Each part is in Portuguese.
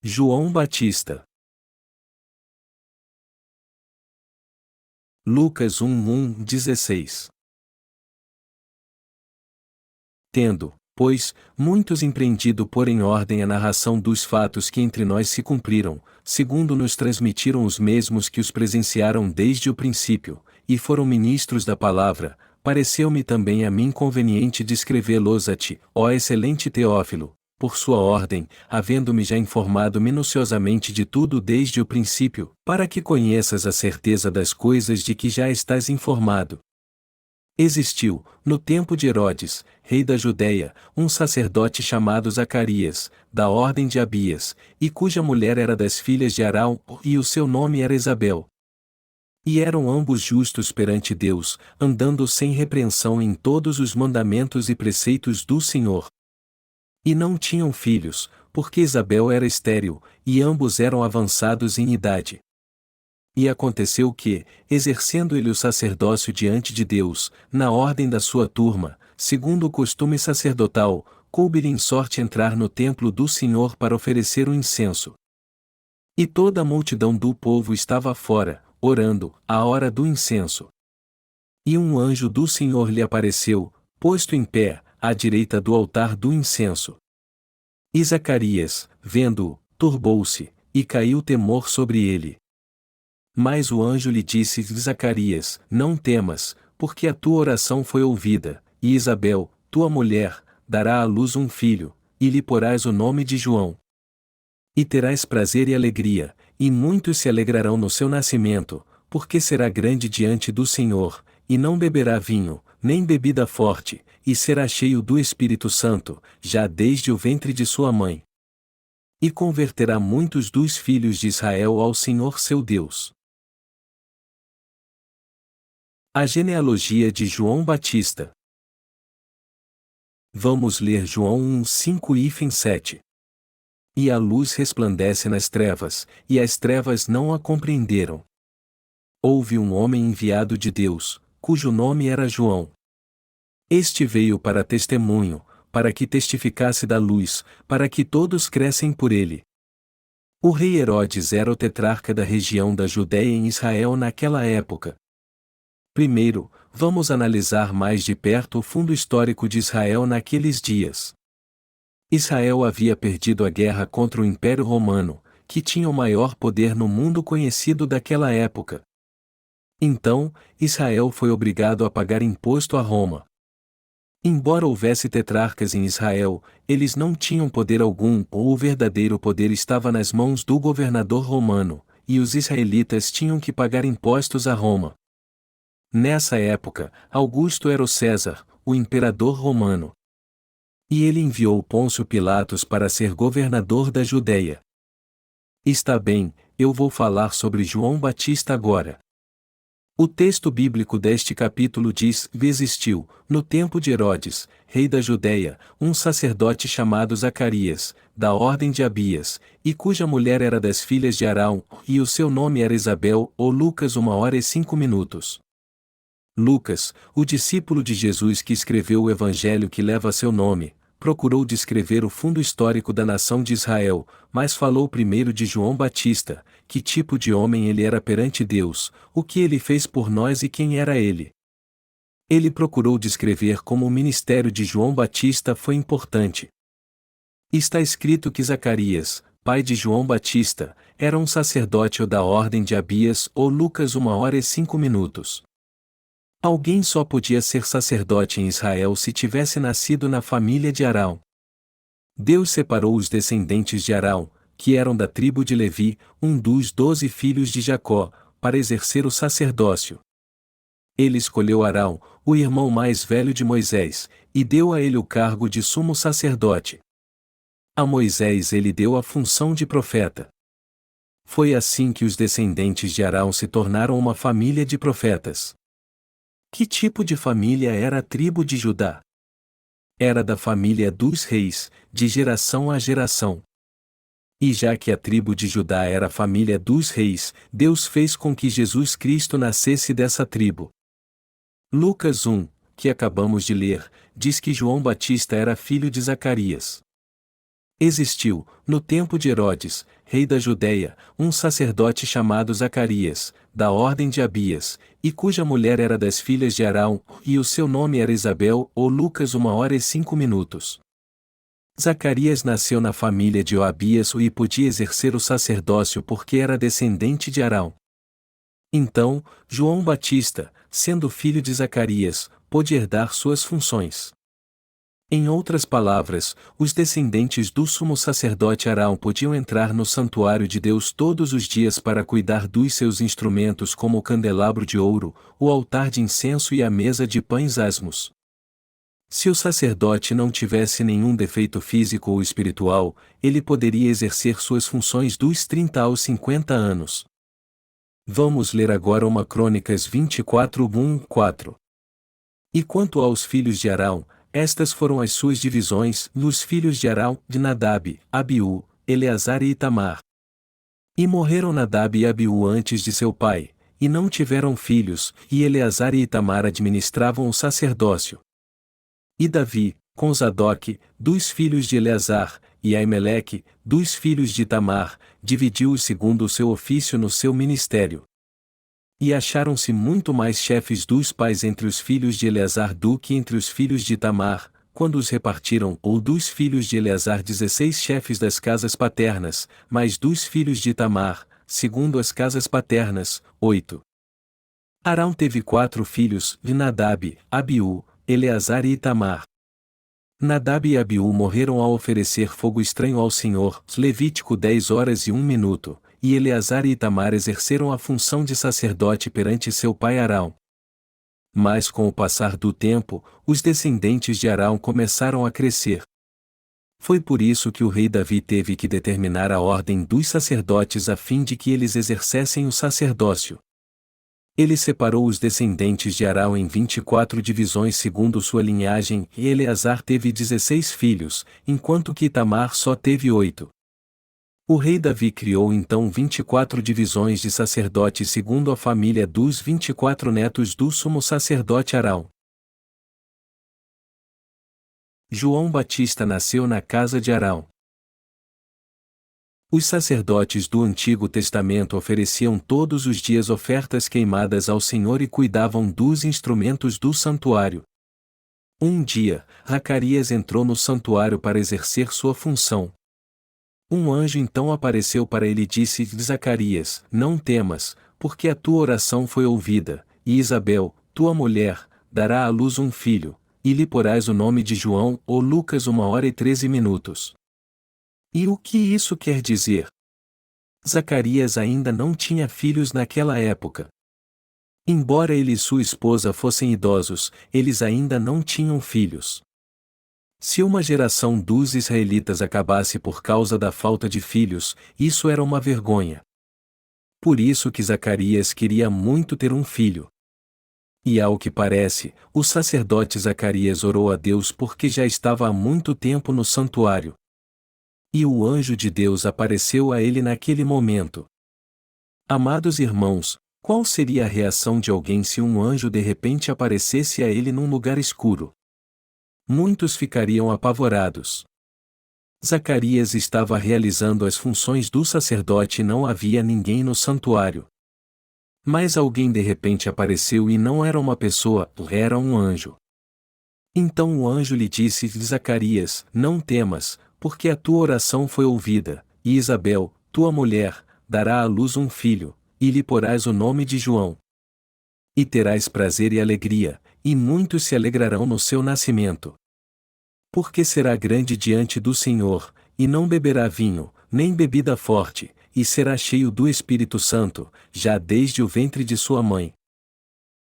João Batista. Lucas 1:16. Tendo, pois, muitos empreendido pôr em ordem a narração dos fatos que entre nós se cumpriram, segundo nos transmitiram os mesmos que os presenciaram desde o princípio, e foram ministros da palavra, pareceu-me também a mim conveniente descrevê-los a ti, ó excelente Teófilo, por sua ordem, havendo-me já informado minuciosamente de tudo desde o princípio, para que conheças a certeza das coisas de que já estás informado. Existiu, no tempo de Herodes, rei da Judéia, um sacerdote chamado Zacarias, da ordem de Abias, e cuja mulher era das filhas de Arão, e o seu nome era Isabel. E eram ambos justos perante Deus, andando sem repreensão em todos os mandamentos e preceitos do Senhor. E não tinham filhos, porque Isabel era estéril, e ambos eram avançados em idade. E aconteceu que, exercendo ele o sacerdócio diante de Deus, na ordem da sua turma, segundo o costume sacerdotal, coube-lhe em sorte entrar no templo do Senhor para oferecer o incenso. E toda a multidão do povo estava fora, orando, à hora do incenso. E um anjo do Senhor lhe apareceu, posto em pé, à direita do altar do incenso. E Zacarias, vendo-o, turbou-se, e caiu temor sobre ele. Mas o anjo lhe disse: Zacarias, não temas, porque a tua oração foi ouvida, e Isabel, tua mulher, dará à luz um filho, e lhe porás o nome de João. E terás prazer e alegria, e muitos se alegrarão no seu nascimento, porque será grande diante do Senhor, e não beberá vinho, nem bebida forte, e será cheio do Espírito Santo, já desde o ventre de sua mãe. E converterá muitos dos filhos de Israel ao Senhor seu Deus. A genealogia de João Batista. Vamos ler João 1:5-7. E a luz resplandece nas trevas, e as trevas não a compreenderam. Houve um homem enviado de Deus, cujo nome era João. Este veio para testemunho, para que testificasse da luz, para que todos crescem por ele. O rei Herodes era o tetrarca da região da Judéia em Israel naquela época. Primeiro, vamos analisar mais de perto o fundo histórico de Israel naqueles dias. Israel havia perdido a guerra contra o Império Romano, que tinha o maior poder no mundo conhecido daquela época. Então, Israel foi obrigado a pagar imposto a Roma. Embora houvesse tetrarcas em Israel, eles não tinham poder algum, ou o verdadeiro poder estava nas mãos do governador romano, e os israelitas tinham que pagar impostos a Roma. Nessa época, Augusto era o César, o imperador romano. E ele enviou Pôncio Pilatos para ser governador da Judéia. Está bem, eu vou falar sobre João Batista agora. O texto bíblico deste capítulo diz: existiu, no tempo de Herodes, rei da Judéia, um sacerdote chamado Zacarias, da ordem de Abias, e cuja mulher era das filhas de Arão, e o seu nome era Isabel, ou Lucas 1:05. Lucas, o discípulo de Jesus que escreveu o evangelho que leva seu nome, procurou descrever o fundo histórico da nação de Israel, mas falou primeiro de João Batista, que tipo de homem ele era perante Deus, o que ele fez por nós e quem era ele. Ele procurou descrever como o ministério de João Batista foi importante. Está escrito que Zacarias, pai de João Batista, era um sacerdote da ordem de Abias, ou Lucas 1:05. Alguém só podia ser sacerdote em Israel se tivesse nascido na família de Arão. Deus separou os descendentes de Arão, que eram da tribo de Levi, um dos 12 filhos de Jacó, para exercer o sacerdócio. Ele escolheu Arão, o irmão mais velho de Moisés, e deu a ele o cargo de sumo sacerdote. A Moisés ele deu a função de profeta. Foi assim que os descendentes de Arão se tornaram uma família de profetas. Que tipo de família era a tribo de Judá? Era da família dos reis, de geração a geração. E já que a tribo de Judá era a família dos reis, Deus fez com que Jesus Cristo nascesse dessa tribo. Lucas 1, que acabamos de ler, diz que João Batista era filho de Zacarias. Existiu, no tempo de Herodes, rei da Judéia, um sacerdote chamado Zacarias, da ordem de Abias, e cuja mulher era das filhas de Arão, e o seu nome era Isabel, ou Lucas 1h05. Zacarias nasceu na família de Abias e podia exercer o sacerdócio porque era descendente de Arão. Então, João Batista, sendo filho de Zacarias, pôde herdar suas funções. Em outras palavras, os descendentes do sumo sacerdote Arão podiam entrar no santuário de Deus todos os dias para cuidar dos seus instrumentos como o candelabro de ouro, o altar de incenso e a mesa de pães asmos. Se o sacerdote não tivesse nenhum defeito físico ou espiritual, ele poderia exercer suas funções dos 30 aos 50 anos. Vamos ler agora uma Crônicas 24:1-4. E quanto aos filhos de Arão, estas foram as suas divisões, nos filhos de Arão, de Nadab, Abiú, Eleazar e Itamar. E morreram Nadab e Abiú antes de seu pai, e não tiveram filhos, e Eleazar e Itamar administravam o sacerdócio. E Davi, com Zadok, dos filhos de Eleazar, e Aimeleque, dos filhos de Itamar, dividiu-os segundo o seu ofício no seu ministério. E acharam-se muito mais chefes dos pais entre os filhos de Eleazar do que entre os filhos de Itamar, quando os repartiram, ou dos filhos de Eleazar 16 chefes das casas paternas, mas dos filhos de Itamar, segundo as casas paternas, 8. Arão teve 4 filhos, de Nadab, Abiú, Eleazar e Itamar. Nadab e Abiú morreram ao oferecer fogo estranho ao Senhor, Levítico 10h01, e Eleazar e Itamar exerceram a função de sacerdote perante seu pai Arão. Mas com o passar do tempo, os descendentes de Arão começaram a crescer. Foi por isso que o rei Davi teve que determinar a ordem dos sacerdotes a fim de que eles exercessem o sacerdócio. Ele separou os descendentes de Arão em 24 divisões segundo sua linhagem, e Eleazar teve 16 filhos, enquanto que Itamar só teve 8. O rei Davi criou então 24 divisões de sacerdotes segundo a família dos 24 netos do sumo sacerdote Arão. João Batista nasceu na casa de Arão. Os sacerdotes do Antigo Testamento ofereciam todos os dias ofertas queimadas ao Senhor e cuidavam dos instrumentos do santuário. Um dia, Zacarias entrou no santuário para exercer sua função. Um anjo então apareceu para ele e disse: Zacarias, não temas, porque a tua oração foi ouvida, e Isabel, tua mulher, dará à luz um filho, e lhe porás o nome de João, ou Lucas 1h13. E o que isso quer dizer? Zacarias ainda não tinha filhos naquela época. Embora ele e sua esposa fossem idosos, eles ainda não tinham filhos. Se uma geração dos israelitas acabasse por causa da falta de filhos, isso era uma vergonha. Por isso que Zacarias queria muito ter um filho. E ao que parece, o sacerdote Zacarias orou a Deus porque já estava há muito tempo no santuário. E o anjo de Deus apareceu a ele naquele momento. Amados irmãos, qual seria a reação de alguém se um anjo de repente aparecesse a ele num lugar escuro? Muitos ficariam apavorados. Zacarias estava realizando as funções do sacerdote e não havia ninguém no santuário. Mas alguém de repente apareceu e não era uma pessoa, era um anjo. Então o anjo lhe disse: Zacarias, não temas, porque a tua oração foi ouvida, e Isabel, tua mulher, dará à luz um filho, e lhe porás o nome de João. E terás prazer e alegria, e muitos se alegrarão no seu nascimento. Porque será grande diante do Senhor, e não beberá vinho, nem bebida forte, e será cheio do Espírito Santo, já desde o ventre de sua mãe.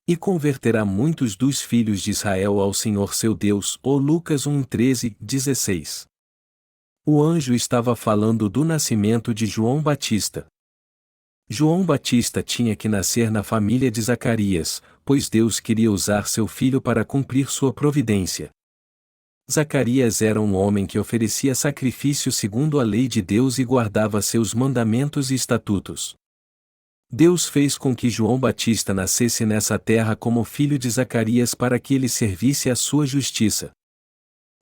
E converterá muitos dos filhos de Israel ao Senhor seu Deus. Ou Lucas 1:13-16. O anjo estava falando do nascimento de João Batista. João Batista tinha que nascer na família de Zacarias, pois Deus queria usar seu filho para cumprir sua providência. Zacarias era um homem que oferecia sacrifício segundo a lei de Deus e guardava seus mandamentos e estatutos. Deus fez com que João Batista nascesse nessa terra como filho de Zacarias para que ele servisse à sua justiça.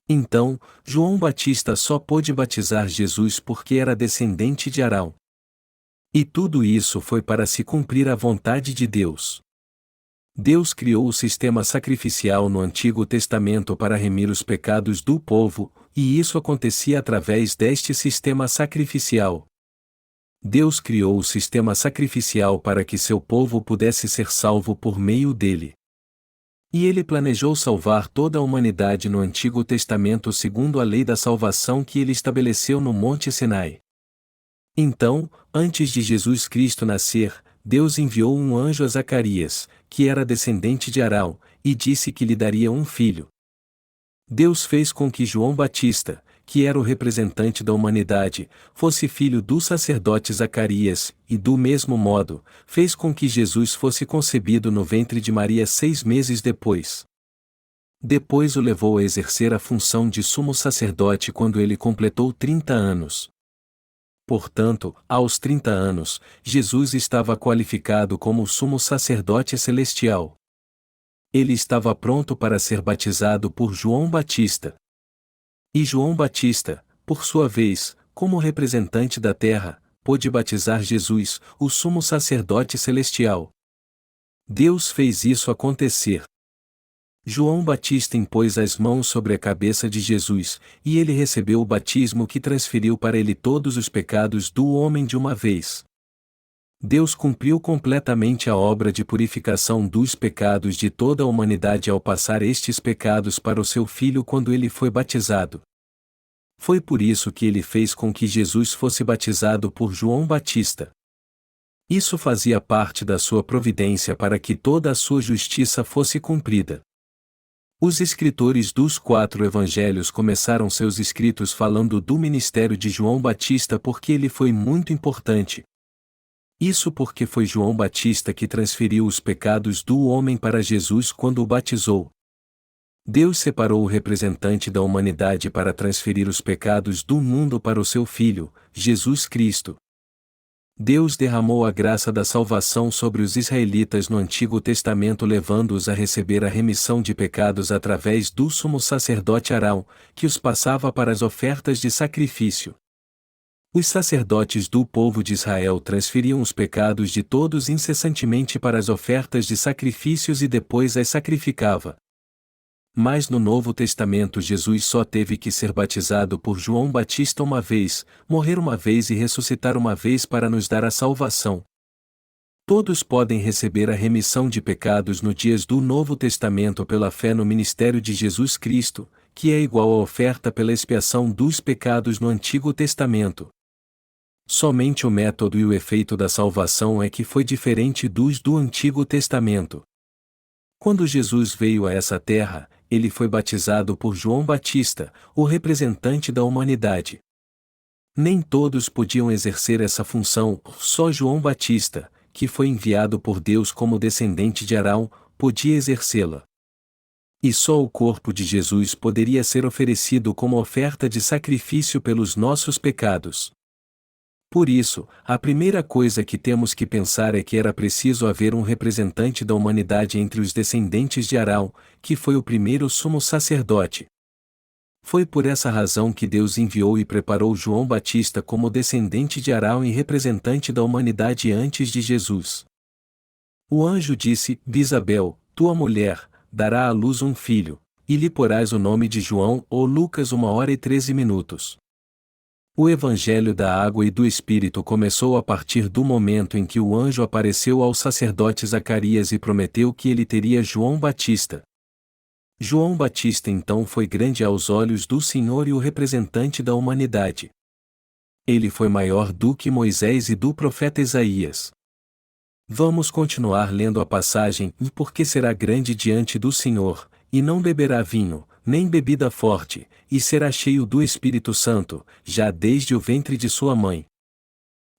Então, João Batista só pôde batizar Jesus porque era descendente de Arão. E tudo isso foi para se cumprir a vontade de Deus. Deus criou o sistema sacrificial no Antigo Testamento para remir os pecados do povo, e isso acontecia através deste sistema sacrificial. Deus criou o sistema sacrificial para que seu povo pudesse ser salvo por meio dele. E ele planejou salvar toda a humanidade no Antigo Testamento segundo a lei da salvação que ele estabeleceu no Monte Sinai. Então, antes de Jesus Cristo nascer, Deus enviou um anjo a Zacarias, que era descendente de Arão, e disse que lhe daria um filho. Deus fez com que João Batista, que era o representante da humanidade, fosse filho do sacerdote Zacarias, e do mesmo modo, fez com que Jesus fosse concebido no ventre de Maria 6 meses depois. Depois o levou a exercer a função de sumo sacerdote quando ele completou 30 anos. Portanto, aos 30 anos, Jesus estava qualificado como o sumo sacerdote celestial. Ele estava pronto para ser batizado por João Batista. E João Batista, por sua vez, como representante da terra, pôde batizar Jesus, o sumo sacerdote celestial. Deus fez isso acontecer. João Batista impôs as mãos sobre a cabeça de Jesus, e ele recebeu o batismo que transferiu para ele todos os pecados do homem de uma vez. Deus cumpriu completamente a obra de purificação dos pecados de toda a humanidade ao passar estes pecados para o seu Filho quando ele foi batizado. Foi por isso que ele fez com que Jesus fosse batizado por João Batista. Isso fazia parte da sua providência para que toda a sua justiça fosse cumprida. Os escritores dos 4 evangelhos começaram seus escritos falando do ministério de João Batista porque ele foi muito importante. Isso porque foi João Batista que transferiu os pecados do homem para Jesus quando o batizou. Deus separou o representante da humanidade para transferir os pecados do mundo para o seu Filho, Jesus Cristo. Deus derramou a graça da salvação sobre os israelitas no Antigo Testamento levando-os a receber a remissão de pecados através do sumo sacerdote Arão, que os passava para as ofertas de sacrifício. Os sacerdotes do povo de Israel transferiam os pecados de todos incessantemente para as ofertas de sacrifícios e depois as sacrificava. Mas no Novo Testamento Jesus só teve que ser batizado por João Batista uma vez, morrer uma vez e ressuscitar uma vez para nos dar a salvação. Todos podem receber a remissão de pecados nos dias do Novo Testamento pela fé no ministério de Jesus Cristo, que é igual à oferta pela expiação dos pecados no Antigo Testamento. Somente o método e o efeito da salvação é que foi diferente dos do Antigo Testamento. Quando Jesus veio a essa terra, ele foi batizado por João Batista, o representante da humanidade. Nem todos podiam exercer essa função, só João Batista, que foi enviado por Deus como descendente de Arão, podia exercê-la. E só o corpo de Jesus poderia ser oferecido como oferta de sacrifício pelos nossos pecados. Por isso, a primeira coisa que temos que pensar é que era preciso haver um representante da humanidade entre os descendentes de Arão, que foi o primeiro sumo sacerdote. Foi por essa razão que Deus enviou e preparou João Batista como descendente de Arão e representante da humanidade antes de Jesus. O anjo disse: Isabel, tua mulher, dará à luz um filho, e lhe porás o nome de João, ou Lucas 1h13. O Evangelho da Água e do Espírito começou a partir do momento em que o anjo apareceu ao sacerdote Zacarias e prometeu que ele teria João Batista. João Batista então foi grande aos olhos do Senhor e o representante da humanidade. Ele foi maior do que Moisés e do profeta Isaías. Vamos continuar lendo a passagem, e porque será grande diante do Senhor, e não beberá vinho, nem bebida forte, e será cheio do Espírito Santo, já desde o ventre de sua mãe.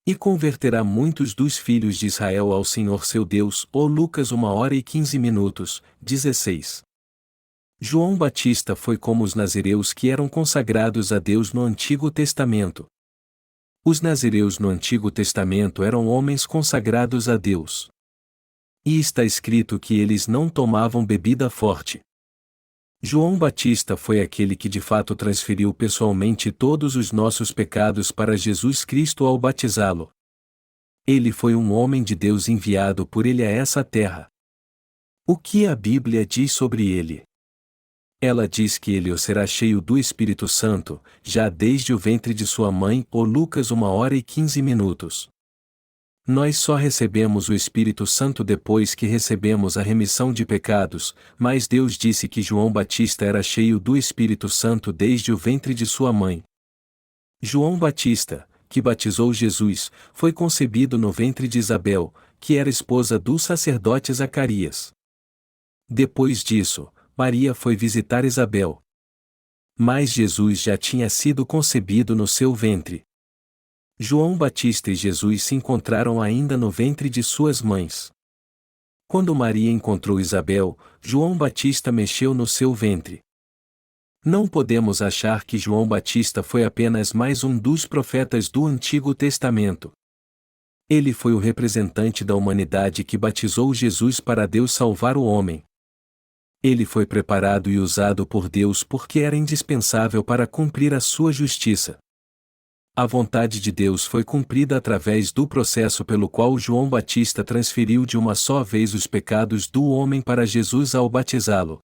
E converterá muitos dos filhos de Israel ao Senhor seu Deus. Ou Lucas 1h15, 16. João Batista foi como os nazireus que eram consagrados a Deus no Antigo Testamento. Os nazireus no Antigo Testamento eram homens consagrados a Deus. E está escrito que eles não tomavam bebida forte. João Batista foi aquele que de fato transferiu pessoalmente todos os nossos pecados para Jesus Cristo ao batizá-lo. Ele foi um homem de Deus enviado por ele a essa terra. O que a Bíblia diz sobre ele? Ela diz que ele o será cheio do Espírito Santo, já desde o ventre de sua mãe, ou Lucas 1h15. Nós só recebemos o Espírito Santo depois que recebemos a remissão de pecados, mas Deus disse que João Batista era cheio do Espírito Santo desde o ventre de sua mãe. João Batista, que batizou Jesus, foi concebido no ventre de Isabel, que era esposa do sacerdote Zacarias. Depois disso, Maria foi visitar Isabel. Mas Jesus já tinha sido concebido no seu ventre. João Batista e Jesus se encontraram ainda no ventre de suas mães. Quando Maria encontrou Isabel, João Batista mexeu no seu ventre. Não podemos achar que João Batista foi apenas mais um dos profetas do Antigo Testamento. Ele foi o representante da humanidade que batizou Jesus para Deus salvar o homem. Ele foi preparado e usado por Deus porque era indispensável para cumprir a sua justiça. A vontade de Deus foi cumprida através do processo pelo qual João Batista transferiu de uma só vez os pecados do homem para Jesus ao batizá-lo.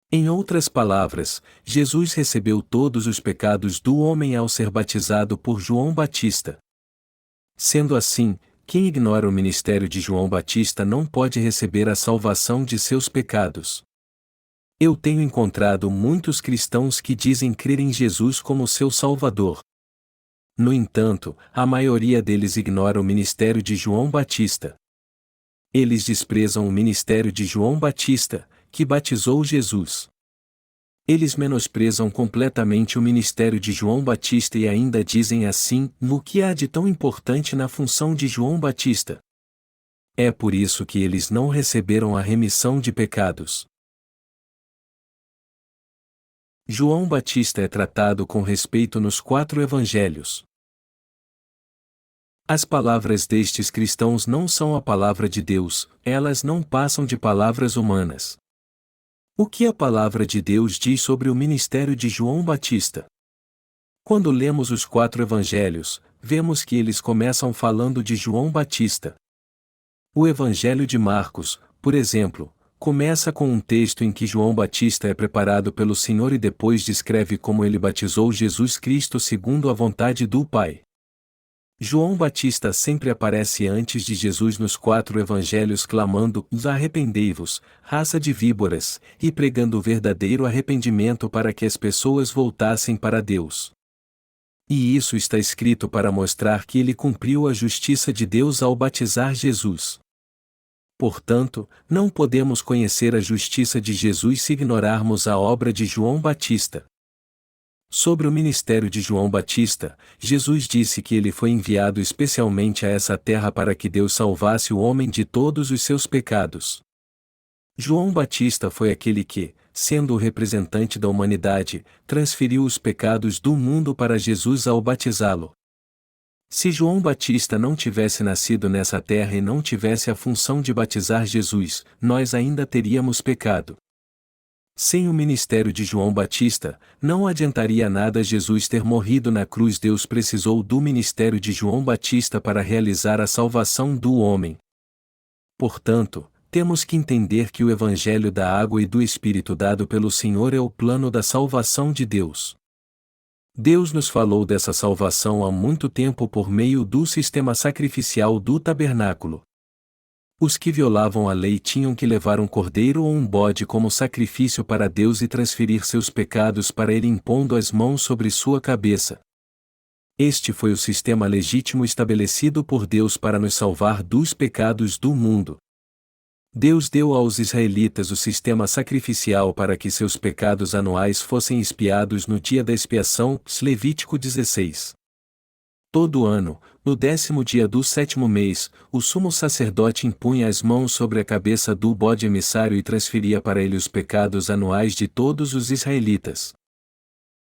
Em outras palavras, Jesus recebeu todos os pecados do homem ao ser batizado por João Batista. Sendo assim, quem ignora o ministério de João Batista não pode receber a salvação de seus pecados. Eu tenho encontrado muitos cristãos que dizem crer em Jesus como seu Salvador. No entanto, a maioria deles ignora o ministério de João Batista. Eles desprezam o ministério de João Batista, que batizou Jesus. Eles menosprezam completamente o ministério de João Batista e ainda dizem assim: o que há de tão importante na função de João Batista? É por isso que eles não receberam a remissão de pecados. João Batista é tratado com respeito nos 4 evangelhos. As palavras destes cristãos não são a palavra de Deus, elas não passam de palavras humanas. O que a palavra de Deus diz sobre o ministério de João Batista? Quando lemos os 4 evangelhos, vemos que eles começam falando de João Batista. O Evangelho de Marcos, por exemplo, começa com um texto em que João Batista é preparado pelo Senhor e depois descreve como ele batizou Jesus Cristo segundo a vontade do Pai. João Batista sempre aparece antes de Jesus nos 4 evangelhos clamando: arrependei-vos, raça de víboras, e pregando o verdadeiro arrependimento para que as pessoas voltassem para Deus. E isso está escrito para mostrar que ele cumpriu a justiça de Deus ao batizar Jesus. Portanto, não podemos conhecer a justiça de Jesus se ignorarmos a obra de João Batista. Sobre o ministério de João Batista, Jesus disse que ele foi enviado especialmente a essa terra para que Deus salvasse o homem de todos os seus pecados. João Batista foi aquele que, sendo o representante da humanidade, transferiu os pecados do mundo para Jesus ao batizá-lo. Se João Batista não tivesse nascido nessa terra e não tivesse a função de batizar Jesus, nós ainda teríamos pecado. Sem o ministério de João Batista, não adiantaria nada Jesus ter morrido na cruz. Deus precisou do ministério de João Batista para realizar a salvação do homem. Portanto, temos que entender que o Evangelho da água e do Espírito dado pelo Senhor é o plano da salvação de Deus. Deus nos falou dessa salvação há muito tempo por meio do sistema sacrificial do tabernáculo. Os que violavam a lei tinham que levar um cordeiro ou um bode como sacrifício para Deus e transferir seus pecados para ele impondo as mãos sobre sua cabeça. Este foi o sistema legítimo estabelecido por Deus para nos salvar dos pecados do mundo. Deus deu aos israelitas o sistema sacrificial para que seus pecados anuais fossem expiados no dia da expiação, Levítico 16. Todo ano, no 10º dia do 7º mês, o sumo sacerdote impunha as mãos sobre a cabeça do bode emissário e transferia para ele os pecados anuais de todos os israelitas.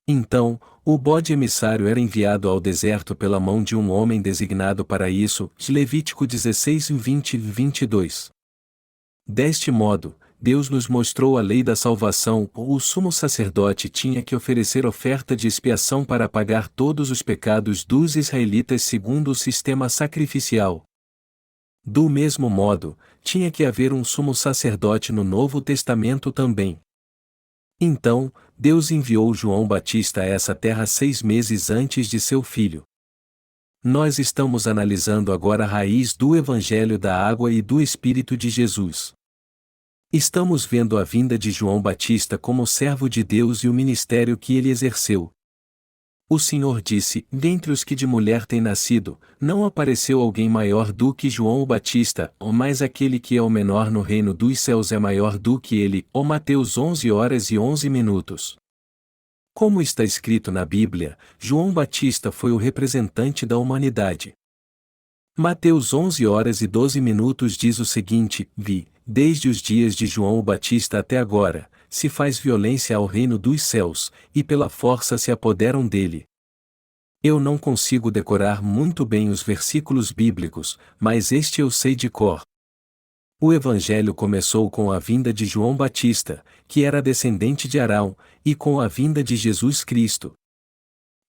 Então, o bode emissário era enviado ao deserto pela mão de um homem designado para isso, Levítico 16, 20 e 22. Deste modo, Deus nos mostrou a lei da salvação, o sumo sacerdote tinha que oferecer oferta de expiação para pagar todos os pecados dos israelitas segundo o sistema sacrificial. Do mesmo modo, tinha que haver um sumo sacerdote no Novo Testamento também. Então, Deus enviou João Batista a essa terra 6 meses antes de seu filho. Nós estamos analisando agora a raiz do Evangelho da Água e do Espírito de Jesus. Estamos vendo a vinda de João Batista como servo de Deus e o ministério que ele exerceu. O Senhor disse: dentre os que de mulher têm nascido, não apareceu alguém maior do que João o Batista, mas aquele que é o menor no reino dos céus é maior do que ele. Mateus 11h11. Como está escrito na Bíblia, João Batista foi o representante da humanidade. Mateus 11h12 diz o seguinte: desde os dias de João o Batista até agora, se faz violência ao reino dos céus, e pela força se apoderam dele. Eu não consigo decorar muito bem os versículos bíblicos, mas este eu sei de cor. O Evangelho começou com a vinda de João Batista, que era descendente de Arão, e com a vinda de Jesus Cristo.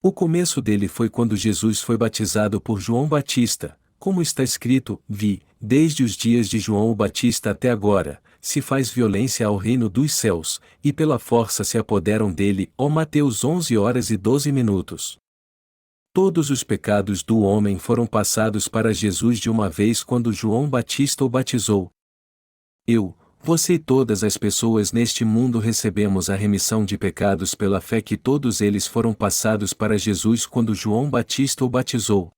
O começo dele foi quando Jesus foi batizado por João Batista, como está escrito: desde os dias de João o Batista até agora, se faz violência ao reino dos céus, e pela força se apoderam dele. Mateus 11h12. Todos os pecados do homem foram passados para Jesus de uma vez quando João Batista o batizou. Você e todas as pessoas neste mundo recebemos a remissão de pecados pela fé que todos eles foram passados para Jesus quando João Batista o batizou.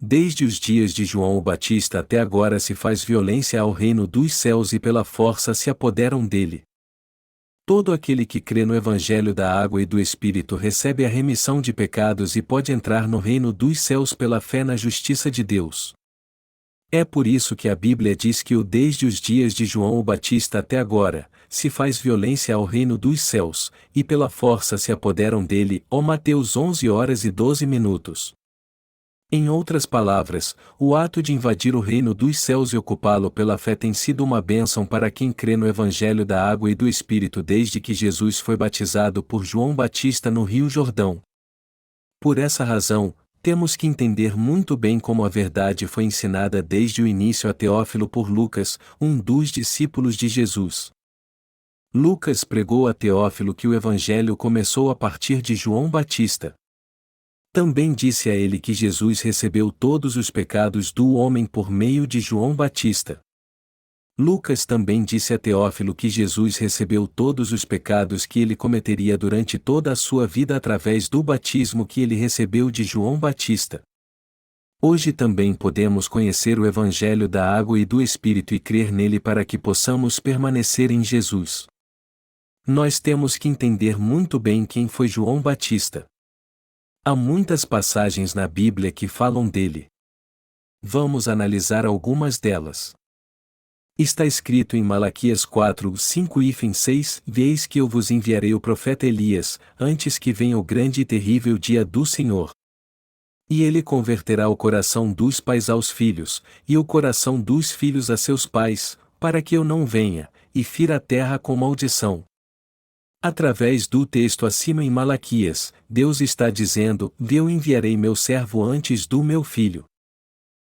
Desde os dias de João o Batista até agora se faz violência ao reino dos céus e pela força se apoderam dele. Todo aquele que crê no Evangelho da Água e do Espírito recebe a remissão de pecados e pode entrar no reino dos céus pela fé na justiça de Deus. É por isso que a Bíblia diz que desde os dias de João o Batista até agora, se faz violência ao reino dos céus, e pela força se apoderam dele. Mateus 11h12. Em outras palavras, o ato de invadir o reino dos céus e ocupá-lo pela fé tem sido uma bênção para quem crê no Evangelho da Água e do Espírito desde que Jesus foi batizado por João Batista no Rio Jordão. Por essa razão, temos que entender muito bem como a verdade foi ensinada desde o início a Teófilo por Lucas, um dos discípulos de Jesus. Lucas pregou a Teófilo que o Evangelho começou a partir de João Batista. Também disse a ele que Jesus recebeu todos os pecados do homem por meio de João Batista. Lucas também disse a Teófilo que Jesus recebeu todos os pecados que ele cometeria durante toda a sua vida através do batismo que ele recebeu de João Batista. Hoje também podemos conhecer o Evangelho da Água e do Espírito e crer nele para que possamos permanecer em Jesus. Nós temos que entender muito bem quem foi João Batista. Há muitas passagens na Bíblia que falam dele. Vamos analisar algumas delas. Está escrito em Malaquias 4:5-6: Eis que eu vos enviarei o profeta Elias, antes que venha o grande e terrível dia do Senhor. E ele converterá o coração dos pais aos filhos, e o coração dos filhos a seus pais, para que eu não venha, e fira a terra com maldição. Através do texto acima em Malaquias, Deus está dizendo: eu enviarei meu servo antes do meu filho.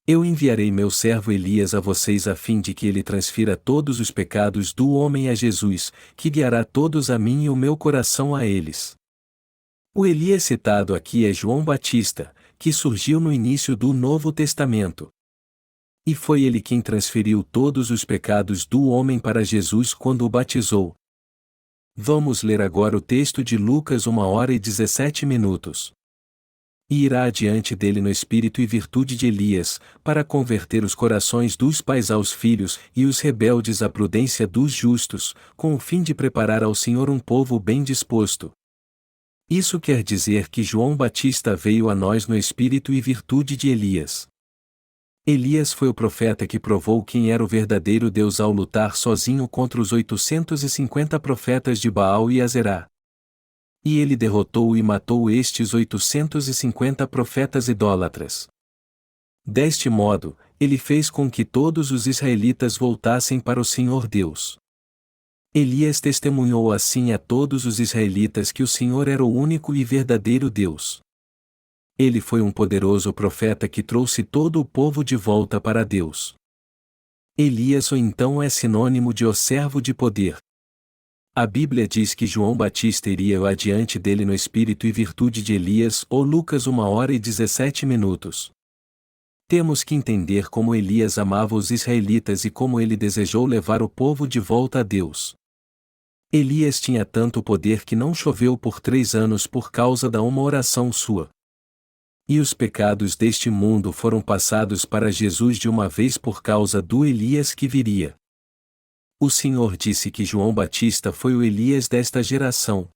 Eu enviarei meu servo Elias a vocês a fim de que ele transfira todos os pecados do homem a Jesus, que guiará todos a mim e o meu coração a eles. O Elias citado aqui é João Batista, que surgiu no início do Novo Testamento. E foi ele quem transferiu todos os pecados do homem para Jesus quando o batizou. Vamos ler agora o texto de Lucas 1h17. E irá adiante dele no espírito e virtude de Elias, para converter os corações dos pais aos filhos, e os rebeldes à prudência dos justos, com o fim de preparar ao Senhor um povo bem disposto. Isso quer dizer que João Batista veio a nós no espírito e virtude de Elias. Elias foi o profeta que provou quem era o verdadeiro Deus ao lutar sozinho contra os 850 profetas de Baal e Azerá. E ele derrotou e matou estes 850 profetas idólatras. Deste modo, ele fez com que todos os israelitas voltassem para o Senhor Deus. Elias testemunhou assim a todos os israelitas que o Senhor era o único e verdadeiro Deus. Ele foi um poderoso profeta que trouxe todo o povo de volta para Deus. Elias ou então é sinônimo de o servo de poder. A Bíblia diz que João Batista iria adiante dele no espírito e virtude de Elias, ou Lucas 1h17. Temos que entender como Elias amava os israelitas e como ele desejou levar o povo de volta a Deus. Elias tinha tanto poder que não choveu por 3 anos por causa da uma oração sua. E os pecados deste mundo foram passados para Jesus de uma vez por causa do Elias que viria. O Senhor disse que João Batista foi o Elias desta geração.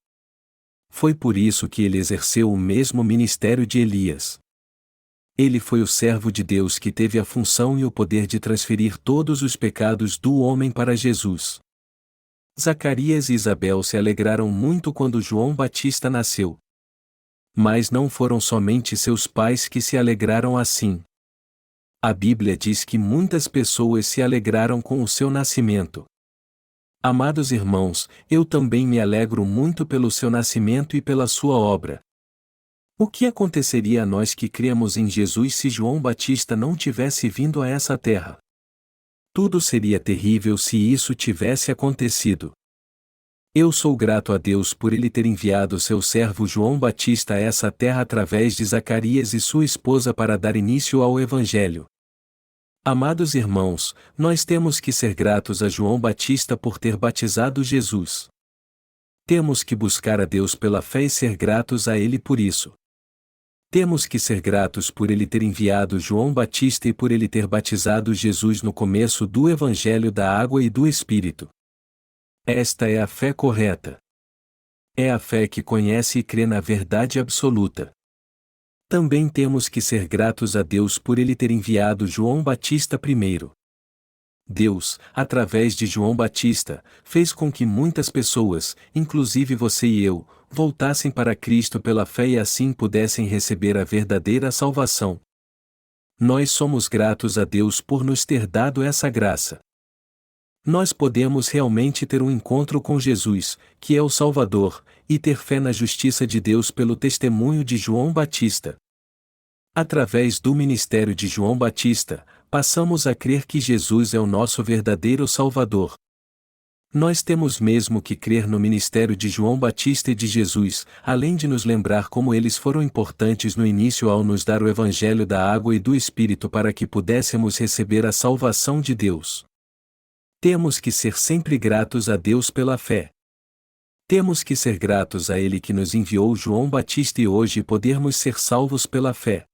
Foi por isso que ele exerceu o mesmo ministério de Elias. Ele foi o servo de Deus que teve a função e o poder de transferir todos os pecados do homem para Jesus. Zacarias e Isabel se alegraram muito quando João Batista nasceu. Mas não foram somente seus pais que se alegraram assim. A Bíblia diz que muitas pessoas se alegraram com o seu nascimento. Amados irmãos, eu também me alegro muito pelo seu nascimento e pela sua obra. O que aconteceria a nós que cremos em Jesus se João Batista não tivesse vindo a essa terra? Tudo seria terrível se isso tivesse acontecido. Eu sou grato a Deus por ele ter enviado seu servo João Batista a essa terra através de Zacarias e sua esposa para dar início ao Evangelho. Amados irmãos, nós temos que ser gratos a João Batista por ter batizado Jesus. Temos que buscar a Deus pela fé e ser gratos a ele por isso. Temos que ser gratos por ele ter enviado João Batista e por ele ter batizado Jesus no começo do Evangelho da Água e do Espírito. Esta é a fé correta. É a fé que conhece e crê na verdade absoluta. Também temos que ser gratos a Deus por ele ter enviado João Batista primeiro. Deus, através de João Batista, fez com que muitas pessoas, inclusive você e eu, voltassem para Cristo pela fé e assim pudessem receber a verdadeira salvação. Nós somos gratos a Deus por nos ter dado essa graça. Nós podemos realmente ter um encontro com Jesus, que é o Salvador, e ter fé na justiça de Deus pelo testemunho de João Batista. Através do ministério de João Batista, passamos a crer que Jesus é o nosso verdadeiro Salvador. Nós temos mesmo que crer no ministério de João Batista e de Jesus, além de nos lembrar como eles foram importantes no início ao nos dar o Evangelho da Água e do Espírito para que pudéssemos receber a salvação de Deus. Temos que ser sempre gratos a Deus pela fé. Temos que ser gratos a Ele que nos enviou João Batista e hoje podermos ser salvos pela fé.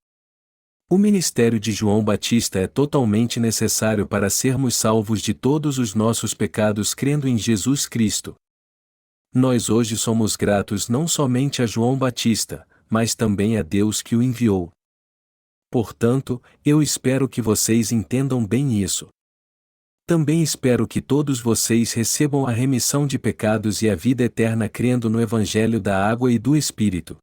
O ministério de João Batista é totalmente necessário para sermos salvos de todos os nossos pecados crendo em Jesus Cristo. Nós hoje somos gratos não somente a João Batista, mas também a Deus que o enviou. Portanto, eu espero que vocês entendam bem isso. Também espero que todos vocês recebam a remissão de pecados e a vida eterna crendo no Evangelho da Água e do Espírito.